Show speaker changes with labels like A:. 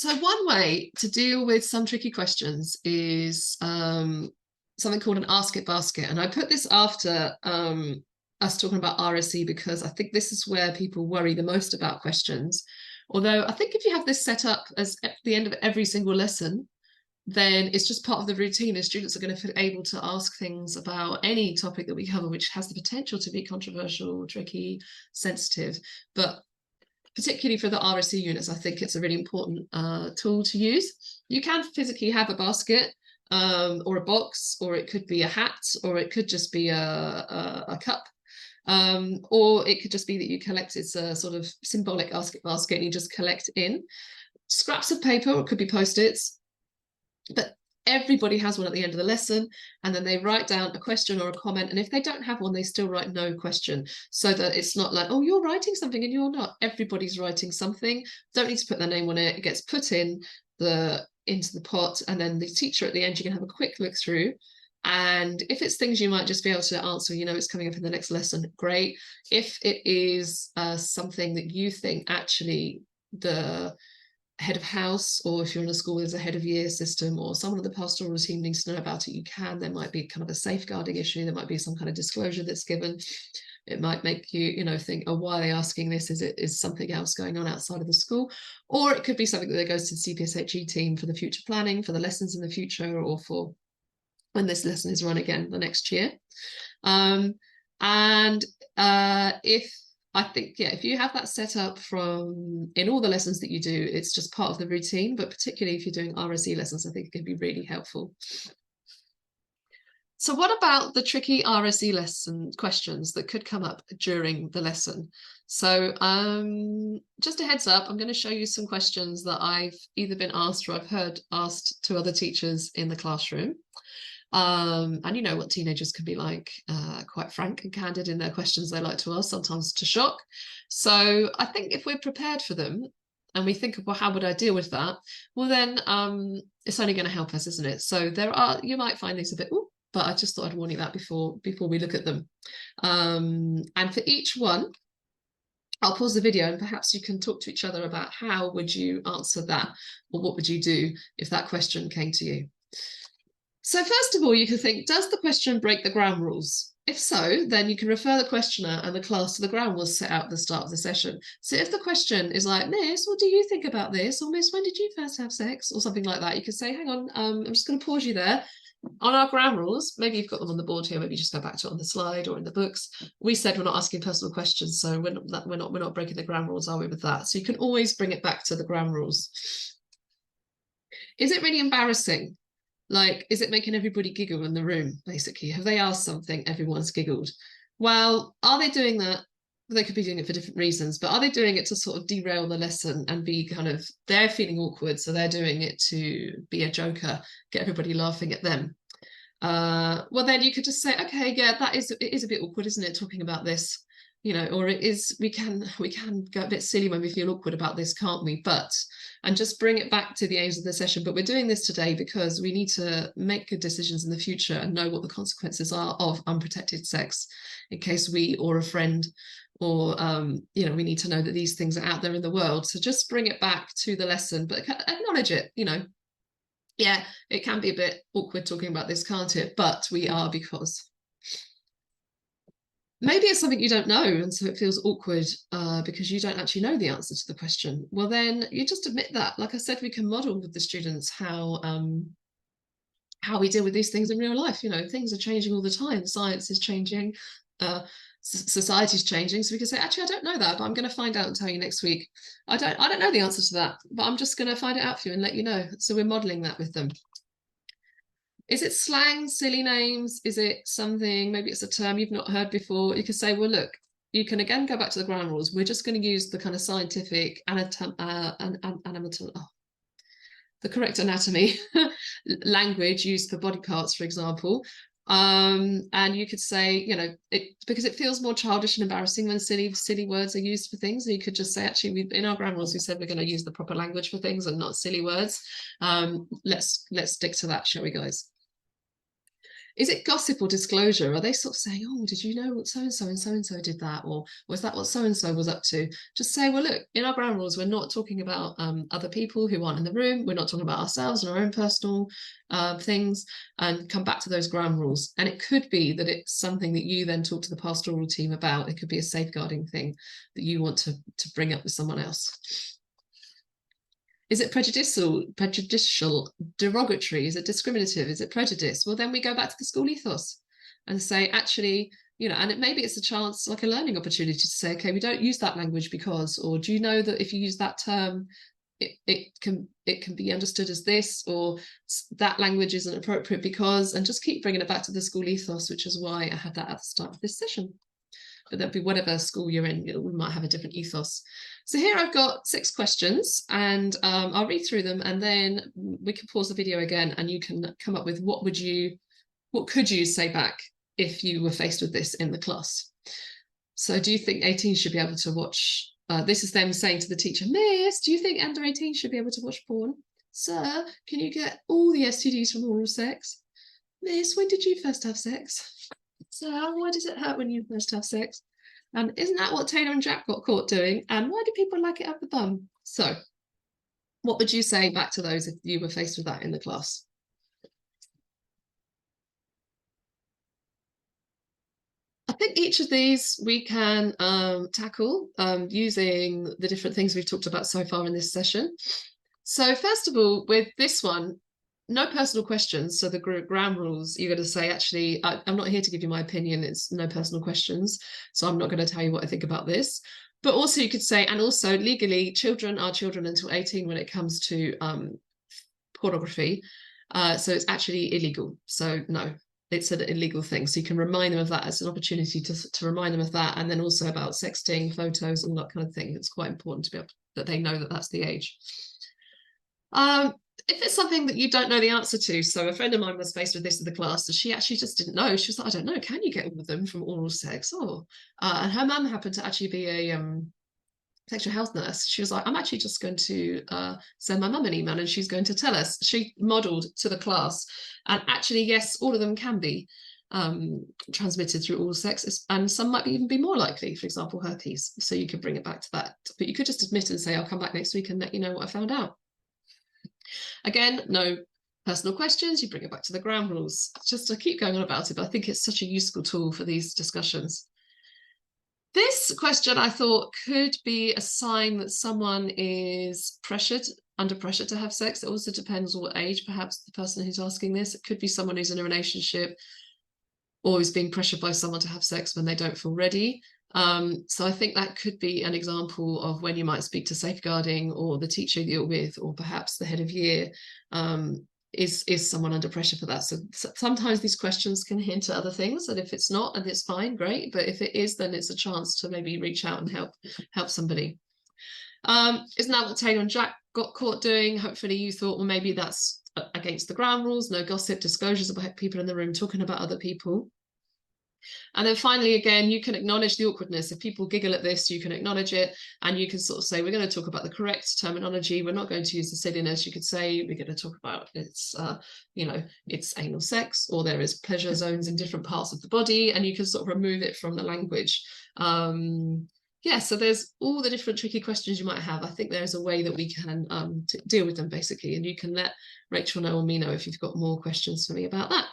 A: So one way to deal with some tricky questions is something called an ask it basket. And I put this after us talking about RSE because I think this is where people worry the most about questions. Although I think if you have this set up as at the end of every single lesson, then it's just part of the routine, and students are going to feel able to ask things about any topic that we cover, which has the potential to be controversial, tricky, sensitive. But particularly for the RSE units, I think it's a really important tool to use. You can physically have a basket or a box, or it could be a hat, or it could just be a cup. Or it could just be that you collect, it's a sort of symbolic basket, and you just collect in scraps of paper, or it could be Post-its, but everybody has one at the end of the lesson, and then they write down a question or a comment, and if they don't have one, they still write no question, so that it's not like, oh, you're writing something and you're not. Everybody's writing something, don't need to put their name on it. It gets put into the pot, and then the teacher at the end, you can have a quick look through, and if it's things you might just be able to answer, you know, it's coming up in the next lesson, great. If it is something that you think actually the head of house, or if you're in a school there's a head of year system, or someone in the pastoral team needs to know about it, you can. There might be kind of a safeguarding issue, there might be some kind of disclosure that's given. It might make you, think, oh, why are they asking this? Is something else going on outside of the school? Or it could be something that goes to the CPSHE team for the future planning, for the lessons in the future, or for when this lesson is run again the next year. If I think, yeah, if you have that set up in all the lessons that you do, it's just part of the routine, but particularly if you're doing RSE lessons, I think it can be really helpful. So what about the tricky RSE lesson questions that could come up during the lesson? So just a heads up, I'm going to show you some questions that I've either been asked or I've heard asked to other teachers in the classroom. And you know what teenagers can be like, quite frank and candid in their questions they like to ask, sometimes to shock. So I think if we're prepared for them and we think of, well, how would I deal with that? Well, then it's only going to help us, isn't it? So you might find these a bit, ooh, but I just thought I'd warn you that before we look at them. And for each one, I'll pause the video and perhaps you can talk to each other about how would you answer that, or what would you do if that question came to you. So first of all, you can think, does the question break the ground rules? If so, then you can refer the questioner and the class to the ground rules set out at the start of the session. So if the question is like, Miss, what do you think about this? Or Miss, when did you first have sex? Or something like that, you can say, hang on, I'm just going to pause you there. On our ground rules, maybe you've got them on the board here, maybe you just go back to it on the slide or in the books. We said we're not asking personal questions, so we're not breaking the ground rules, are we, with that? So you can always bring it back to the ground rules. Is it really embarrassing? Like, is it making everybody giggle in the room, basically? Have they asked something, everyone's giggled? Well, are they doing that? They could be doing it for different reasons, but are they doing it to sort of derail the lesson and be kind of, they're feeling awkward, so they're doing it to be a joker, get everybody laughing at them? Well, then you could just say, okay, yeah, it is a bit awkward, isn't it, talking about this? Or it is, we can go a bit silly when we feel awkward about this, can't we? And just bring it back to the aims of the session. But we're doing this today because we need to make good decisions in the future and know what the consequences are of unprotected sex, in case we or a friend or, we need to know that these things are out there in the world. So just bring it back to the lesson, but acknowledge it, Yeah, it can be a bit awkward talking about this, can't it? But we are, because maybe it's something you don't know, and so it feels awkward because you don't actually know the answer to the question. Well, then you just admit that. Like I said, we can model with the students how we deal with these things in real life. Things are changing all the time. Science is changing, society's changing. So we can say, actually, I don't know that, but I'm going to find out and tell you next week. I don't know the answer to that, but I'm just going to find it out for you and let you know. So we're modeling that with them. Is it slang, silly names? Is it something, maybe it's a term you've not heard before? You can say, well, look, you can again go back to the ground rules. We're just going to use the kind of scientific the correct anatomy language used for body parts, for example. And you could say, because it feels more childish and embarrassing when silly words are used for things. And you could just say, actually, in our ground rules, we said we're going to use the proper language for things and not silly words. Let's stick to that, shall we, guys? Is it gossip or disclosure? Are they sort of saying, oh, did you know what so-and-so and so-and-so did that? Or was that what so-and-so was up to? Just say, well, look, in our ground rules, we're not talking about other people who aren't in the room. We're not talking about ourselves and our own personal things, and come back to those ground rules. And it could be that it's something that you then talk to the pastoral team about. It could be a safeguarding thing that you want to bring up with someone else. Is it prejudicial, derogatory? Is it discriminative? Is it prejudice? Well, then we go back to the school ethos and say, actually, you know, and maybe it's a chance, like a learning opportunity to say, okay, we don't use that language because, or do you know that if you use that term, it can be understood as this, or that language isn't appropriate because, and just keep bringing it back to the school ethos, which is why I had that at the start of this session. But that'd be whatever school you're in, we might have a different ethos. So here I've got 6 questions, and I'll read through them, and then we can pause the video again and you can come up with what could you say back if you were faced with this in the class. So do you think 18 should be able to watch, this is them saying to the teacher, Miss, do you think under 18 should be able to watch porn? Sir, can you get all the STDs from oral sex? Miss, when did you first have sex? So why does it hurt when you first have sex? And isn't that what Taylor and Jack got caught doing? And why do people like it up the bum? So what would you say back to those if you were faced with that in the class? I think each of these we can tackle using the different things we've talked about so far in this session. So first of all, with this one, no personal questions. So the ground rules, you're going to say, actually, I'm not here to give you my opinion. It's no personal questions. So I'm not going to tell you what I think about this. But also you could say, and also legally, children are children until 18 when it comes to pornography. So it's actually illegal. So no, it's an illegal thing. So you can remind them of that as an opportunity to remind them of that. And then also about sexting, photos, all that kind of thing. It's quite important to be able that they know that that's the age. If it's something that you don't know the answer to, so a friend of mine was faced with this in the class, and she actually just didn't know. She was like, I don't know, can you get all of them from oral sex? Oh, and her mum happened to actually be a sexual health nurse. She was like, I'm actually just going to send my mum an email and she's going to tell us. She modelled to the class, and actually, yes, all of them can be transmitted through oral sex, and some might even be more likely, for example, herpes. So you could bring it back to that. But you could just admit and say, I'll come back next week and let you know what I found out. Again, no personal questions, you bring it back to the ground rules. Just to keep going on about it, but I think it's such a useful tool for these discussions. This question I thought could be a sign that someone is under pressure to have sex. It also depends on what age, perhaps the person who's asking this. It could be someone who's in a relationship or is being pressured by someone to have sex when they don't feel ready. So I think that could be an example of when you might speak to safeguarding or the teacher you're with, or perhaps the head of year, is someone under pressure for that. So sometimes these questions can hint at other things, and if it's not, and it's fine, great. But if it is, then it's a chance to maybe reach out and help somebody. Isn't that what Taylor and Jack got caught doing? Hopefully you thought, well, maybe that's against the ground rules, no gossip, disclosures about people in the room talking about other people. And then finally, again, you can acknowledge the awkwardness. If people giggle at this, you can acknowledge it, and you can sort of say, we're going to talk about the correct terminology. We're not going to use the silliness. You could say, we're going to talk about it's anal sex, or there is pleasure zones in different parts of the body, and you can sort of remove it from the language. Yeah, so there's all the different tricky questions you might have. I think there's a way that we can deal with them, basically, and you can let Rachel know or me know if you've got more questions for me about that.